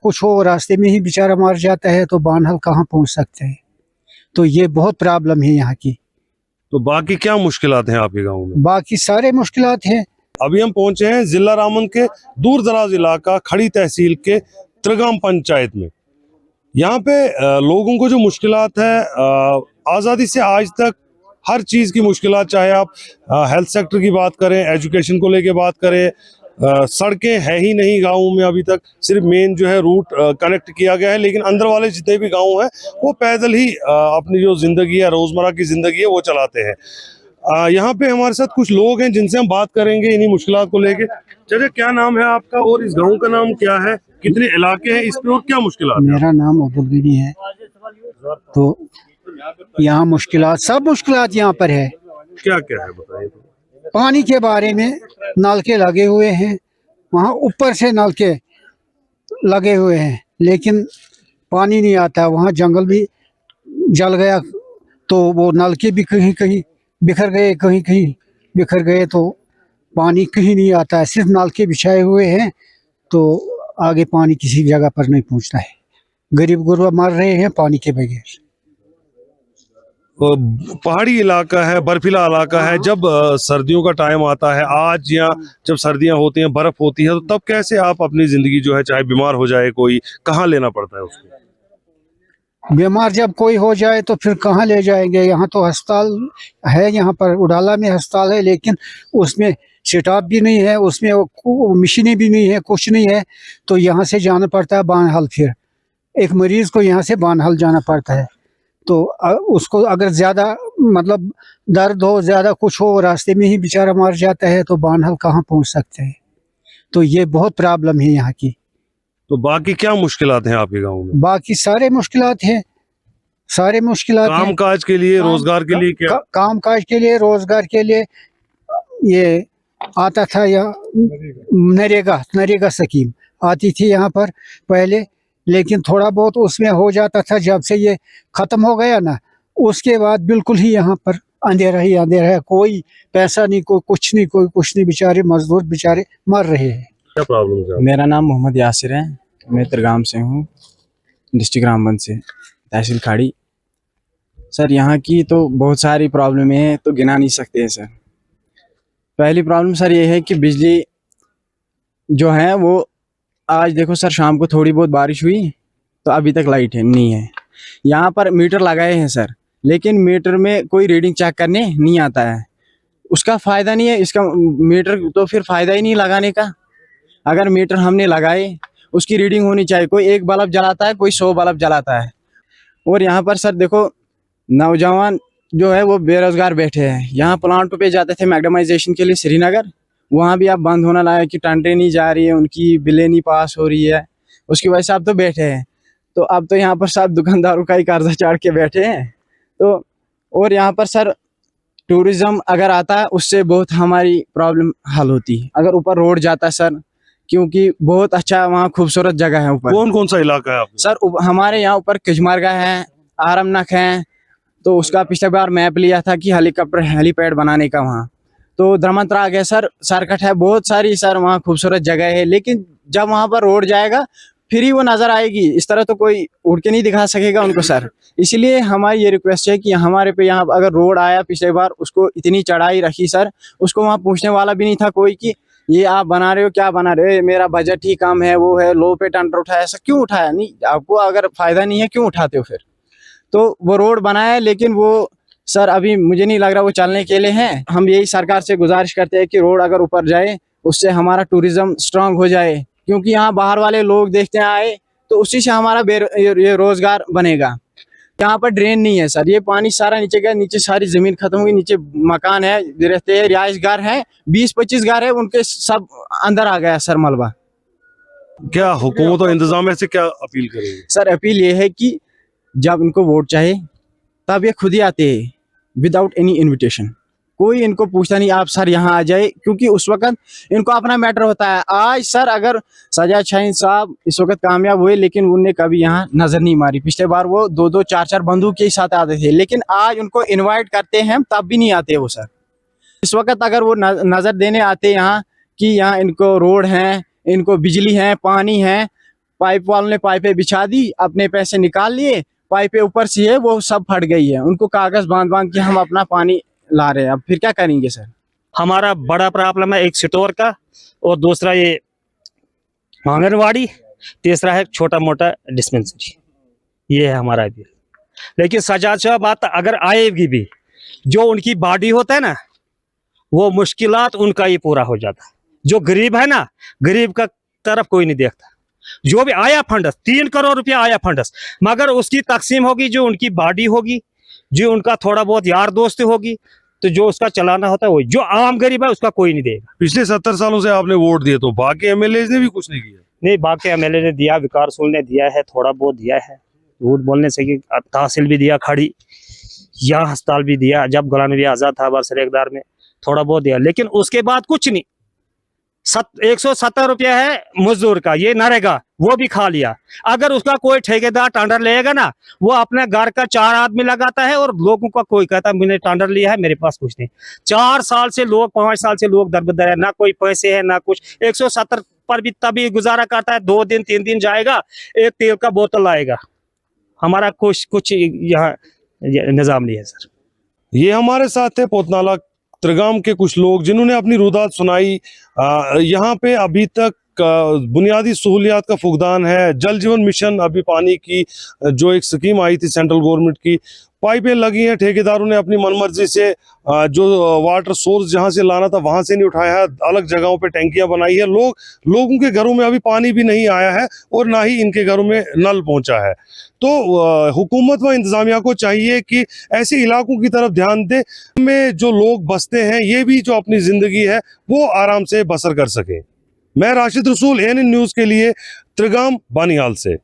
कुछ हो, रास्ते में ही बेचारा मर जाता है तो बानहल कहाँ पहुंच सकते हैं। तो ये बहुत प्रॉब्लम है यहाँ की। तो बाकी क्या मुश्किलात हैं आपके गांव में? बाकी सारे मुश्किलात हैं। अभी हम पहुंचे हैं जिला रामबन के दूर दराज इलाका खड़ी तहसील के त्रिगाम पंचायत में। यहाँ पे लोगों को जो मुश्किलात है, आज़ादी से आज तक हर चीज़ की मुश्किलात, चाहे आप हेल्थ सेक्टर की बात करें, एजुकेशन को लेके बात करें, सड़कें है ही नहीं गाँव में अभी तक। सिर्फ मेन जो है रूट कनेक्ट किया गया है, लेकिन अंदर वाले जितने भी गाँव हैं वो पैदल ही अपनी जो ज़िंदगी है, रोज़मर्रा की ज़िंदगी है, वो चलाते हैं। यहाँ पे हमारे साथ कुछ लोग हैं जिनसे हम बात करेंगे इन्हीं मुश्किलात को लेके। चाचा, क्या नाम है आपका और इस गांव का नाम क्या है, कितने इलाके हैं इस पे और क्या मुश्किलात है? मेरा नाम अब्दुल गनी है। तो यहाँ मुश्किलात, सब मुश्किलात यहाँ पर है। क्या क्या है बताइए। पानी के बारे में नलके लगे हुए हैं, वहाँ ऊपर से नलके लगे हुए हैं, लेकिन पानी नहीं आता। वहाँ जंगल भी जल गया तो वो नलके भी कहीं कहीं बिखर गए, कहीं कहीं बिखर गए, तो पानी कहीं नहीं आता है। सिर्फ नलके बिछाए हुए हैं तो आगे पानी किसी जगह पर नहीं पहुंचता है। गरीब गुरबा मर रहे हैं पानी के बगैर। पहाड़ी इलाका है, बर्फीला इलाका है। जब सर्दियों का टाइम आता है, आज या जब सर्दियां होती हैं, बर्फ होती है, तो तब कैसे आप अपनी जिंदगी जो है, चाहे बीमार हो जाए कोई, कहाँ लेना पड़ता है उसको? बीमार जब कोई हो जाए तो फिर कहाँ ले जाएंगे? यहाँ तो अस्पताल है, यहाँ पर उडाला में अस्पताल है, लेकिन उसमें स्टाफ भी नहीं है, उसमें मशीनें भी नहीं है, कुछ नहीं है। तो यहाँ से जाना पड़ता है बानहल। फिर एक मरीज को यहाँ से बानहल जाना पड़ता है। तो उसको अगर ज़्यादा मतलब दर्द हो, ज़्यादा कुछ हो, रास्ते में ही बेचारा मर जाता है तो बानहल कहाँ पहुँच सकते हैं। तो ये बहुत प्रॉब्लम है यहाँ की। तो बाकी क्या मुश्किलात हैं आपके गाँव में? बाकी सारे मुश्किलात हैं, सारे मुश्किलात हैं। काम काज के लिए, रोजगार के लिए क्या? काम काज के लिए, रोजगार के लिए ये आता था, या नरेगा स्कीम आती थी यहाँ पर पहले, लेकिन थोड़ा बहुत उसमें हो जाता था। जब से ये खत्म हो गया ना, उसके बाद बिल्कुल ही यहाँ पर अंधेरा ही अंधेरा है। कोई पैसा नहीं, कोई कुछ नहीं, कोई कुछ नहीं। बेचारे मजदूर बेचारे मर रहे हैं। क्या प्रॉब्लम है? मेरा नाम मोहम्मद यासिर है, मैं त्रिगाम से हूँ, डिस्ट्रिक्ट रामबन से, तहसील खाड़ी। सर यहाँ की तो बहुत सारी प्रॉब्लम है, तो गिना नहीं सकते हैं सर। पहली प्रॉब्लम सर ये है कि बिजली जो है वो, आज देखो सर, शाम को थोड़ी बहुत बारिश हुई तो अभी तक लाइट है नहीं है। यहाँ पर मीटर लगाए हैं सर, लेकिन मीटर में कोई रीडिंग चेक करने नहीं आता है। उसका फ़ायदा नहीं है, इसका मीटर तो फिर फ़ायदा ही नहीं लगाने का। अगर मीटर हमने लगाए, उसकी रीडिंग होनी चाहिए। कोई एक बल्ब जलाता है, कोई 100 बल्ब जलाता है। और यहाँ पर सर देखो, नौजवान जो है वो बेरोजगार बैठे हैं। यहाँ प्लांट पे जाते थे मैग्नेटाइजेशन के लिए श्रीनगर, वहाँ भी अब बंद होना लगा कि टेंडरें नहीं जा रही है, उनकी बिलें नहीं पास हो रही है, उसकी वजह से अब तो बैठे हैं। तो अब तो यहाँ पर सब दुकानदारों का ही कर्जा चढ़ के बैठे हैं। तो और यहाँ पर सर टूरिज्म अगर आता है, उससे बहुत हमारी प्रॉब्लम हल होती है। अगर ऊपर रोड जाता है सर, क्योंकि बहुत अच्छा वहाँ खूबसूरत जगह है ऊपर। कौन कौन सा इलाका है आपका? सर हमारे यहाँ ऊपर किजमारगा है, आरमनक है। तो उसका पिछले बार मैप लिया था कि हेलीकॉप्टर हेलीपैड बनाने का वहाँ। तो धर्मंतरा आ गया सर, सरकट है, बहुत सारी सर वहाँ खूबसूरत जगह है। लेकिन जब वहाँ पर रोड जाएगा फिर ही वो नज़र आएगी, इस तरह तो कोई उड़ के नहीं दिखा सकेगा उनको सर। इसलिए हमारी ये रिक्वेस्ट है कि हमारे पे यहाँ अगर रोड आया पिछले बार, उसको इतनी चढ़ाई रखी सर, उसको वहाँ पूछने वाला भी नहीं था कोई कि ये आप बना रहे हो, क्या बना रहे हो, मेरा बजट ही कम है, वो है, लो पे टेंडर उठाया। ऐसा क्यों उठाया? नहीं, आपको अगर फ़ायदा नहीं है क्यों उठाते हो फिर? तो वो रोड बनाया, लेकिन वो सर अभी मुझे नहीं लग रहा वो चलने के लिए हैं। हम यही सरकार से गुजारिश करते हैं कि रोड अगर ऊपर जाए, उससे हमारा टूरिज्म स्ट्रांग हो जाए, क्योंकि यहाँ बाहर वाले लोग देखते हैं आए, तो उसी से हमारा ये रोजगार बनेगा। यहाँ पर ड्रेन नहीं है सर, ये पानी सारा नीचे गया, नीचे सारी जमीन खत्म हुई, नीचे मकान है, रहते हैं, रिहाइश घर है, 20-25 घर है, उनके सब अंदर आ गया सर मलबा। क्या हुकूमत और इंतजामिया से क्या अपील करेंगे? सर अपील ये है कि जब इनको वोट चाहे तब ये खुद ही आते हैं, विदाउट एनी इनविटेशन। कोई इनको पूछता नहीं आप सर यहाँ आ जाए, क्योंकि उस वक्त इनको अपना मैटर होता है। आज सर अगर सजाद शाहीन साहब इस वक्त कामयाब हुए, लेकिन उनने कभी यहाँ नजर नहीं मारी। पिछले बार वो 2-2, 4-4 बंदूक के साथ आते थे, लेकिन आज उनको इनवाइट करते हैं तब भी नहीं आते वो सर। इस वक्त अगर वो नजर देने आते यहाँ कि यहाँ इनको रोड है, इनको बिजली है, पानी है, पाइप वालों ने पाइपें बिछा दी, अपने पैसे निकाल लिए, पाइपें ऊपर से है वो सब फट गई है, उनको कागज बांध के हम अपना पानी ला रहे हैं। अब फिर क्या करेंगे सर? हमारा बड़ा प्रॉब्लम है एक स्टोर का, और दूसरा ये आंगनवाड़ी, तीसरा है छोटा मोटा डिस्पेंसरी। ये है हमारा बिल। लेकिन सजा बात अगर आएगी भी, जो उनकी बॉडी होता है ना, वो मुश्किलात उनका ही पूरा हो जाता है। जो गरीब है ना, गरीब का तरफ कोई नहीं देखता। जो भी आया फंडस, 3 करोड़ रुपया आया फंडस, मगर उसकी तकसीम होगी जो उनकी बॉडी होगी, जो उनका थोड़ा बहुत यार दोस्त होगी, तो जो उसका चलाना होता है वही। जो आम गरीब है उसका कोई नहीं देगा। पिछले 70 सालों से आपने वोट दिए, तो बाकी एमएलए ने भी कुछ नहीं किया? नहीं, बाकी एमएलए ने दिया, विकास रसूल ने दिया है, थोड़ा बहुत दिया है। झूठ बोलने से कि तहसील भी दिया खड़ी, यहाँ अस्पताल भी दिया, जब गुलाम नबी आजाद था बरसर इक़्तिदार में थोड़ा बहुत दिया, लेकिन उसके बाद कुछ नहीं। 170 रुपया है मजदूर का, ये नरेगा, वो भी खा लिया। अगर उसका कोई ठेकेदार टेंडर लेगा ना, वो अपने घर का 4 आदमी लगाता है, और लोगों का कोई कहता मैंने टेंडर लिया है, मेरे पास कुछ नहीं। 4 साल से लोग, 5 साल से लोग दरबदर है, ना कोई पैसे है ना कुछ। 170 पर भी तभी गुजारा करता है, 2 दिन 3 दिन जाएगा, एक तेल का बोतल आएगा। हमारा कुछ यहाँ निजाम नहीं है सर। ये हमारे साथ है पोतनाला त्रिगाम के कुछ लोग, जिन्होंने अपनी रुदात सुनाई। यहाँ पे अभी तक बुनियादी सहूलियात का फुकदान है। जल जीवन मिशन, अभी पानी की जो एक स्कीम आई थी सेंट्रल गवर्नमेंट की, पाइपें लगी हैं, ठेकेदारों ने अपनी मनमर्जी से जो वाटर सोर्स जहाँ से लाना था वहाँ से नहीं उठाया है, अलग जगहों पे टैंकियाँ बनाई है। लोगों के घरों में अभी पानी भी नहीं आया है, और ना ही इनके घरों में नल पहुँचा है। तो हुकूमत व इंतजामिया को चाहिए कि ऐसे इलाकों की तरफ ध्यान दे, में जो लोग बसते हैं, ये भी जो अपनी ज़िंदगी है वो आराम से बसर कर सकें। मैं राशिद रसूल, ANN न्यूज़ के लिए त्रिगाम बानिहाल से।